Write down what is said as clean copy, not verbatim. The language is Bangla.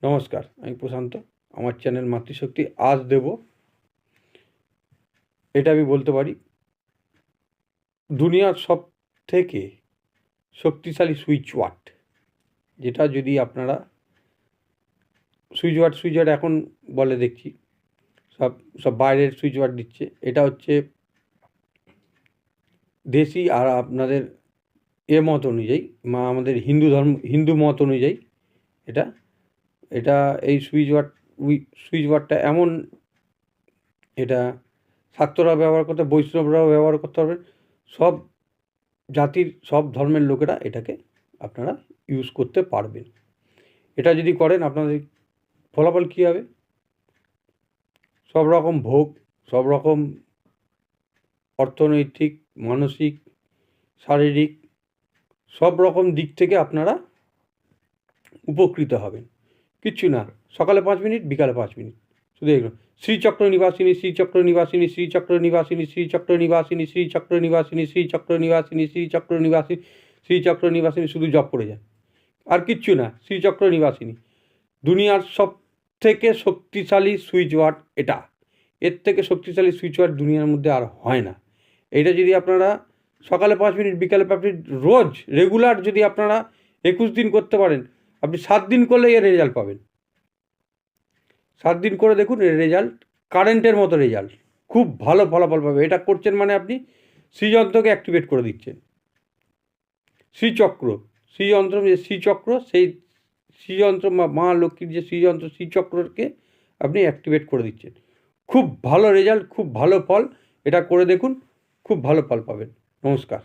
নমস্কার, আমি প্রশান্ত। আমার চ্যানেল মাতৃশক্তি। আজ দেব, এটা আমি বলতে পারি, দুনিয়ার সব থেকে শক্তিশালী সুইচ ওয়ার্ড, যেটা যদি আপনারা সুইচ ওয়ার্ড এখন বলে দেখছি, সব সব বাইরের সুইচ ওয়ার্ড দিচ্ছে। এটা হচ্ছে দেশি আর আপনাদের মত অনুযায়ী, আমাদের হিন্দু মত অনুযায়ী এটা এটা এই সুইচ ওয়ার্ডটা এমন, এটা শাক্তরা ব্যবহার করতে, বৈষ্ণবরাও ব্যবহার করতে পারবেন। সব জাতির, সব ধর্মের লোকেরা এটাকে আপনারা ইউজ করতে পারবেন। এটা যদি করেন আপনাদের ফলাফল কী হবে? সব রকম ভোগ, সব রকম অর্থনৈতিক, মানসিক, শারীরিক, সব রকম দিক থেকে আপনারা উপকৃত হবেন। কিচ্ছু না, সকালে 5 মিনিট, বিকালে 5 মিনিট, শুধু এগুলো। শ্রীচক্র নিবাসিনী, শ্রীচক্র নিবাসিনী, শ্রীচক্র নিবাসিনী, শ্রীচক্র নিবাসিনী, শ্রীচক্র নিবাসিনী, শ্রীচক্র নিবাসিনী, শ্রীচক্র নিবাসিনী, শ্রীচক্র নিবাসিনী, শুধু জপ করে যান, আর কিচ্ছু না। শ্রীচক্র নিবাসিনী দুনিয়ার সব থেকে শক্তিশালী সুইচ ওয়ার্ড এটা। এর থেকে শক্তিশালী সুইচ ওয়ার্ড দুনিয়ার মধ্যে আর হয় না। এটা যদি আপনারা সকালে 5 মিনিট, বিকালে 5 মিনিট, রোজ রেগুলার যদি আপনারা 21 দিন করতে পারেন, আপনি 7 দিন করলেই এর রেজাল্ট পাবেন। 7 দিন করে দেখুন, এর রেজাল্ট কারেন্টের মতো রেজাল্ট, খুব ভালো ফলাফল পাবে। এটা করছেন মানে আপনি শ্রীযন্ত্রকে অ্যাক্টিভেট করে দিচ্ছেন। শ্রীচক্র, শ্রীযন্ত্র, শ্রীচক্র, সেই শ্রীযন্ত্র, মা লক্ষ্মীর যে শ্রীযন্ত্র, শ্রীচক্রকে আপনি অ্যাক্টিভেট করে দিচ্ছেন। খুব ভালো রেজাল্ট, খুব ভালো ফল। এটা করে দেখুন, খুব ভালো ফল পাবেন। নমস্কার।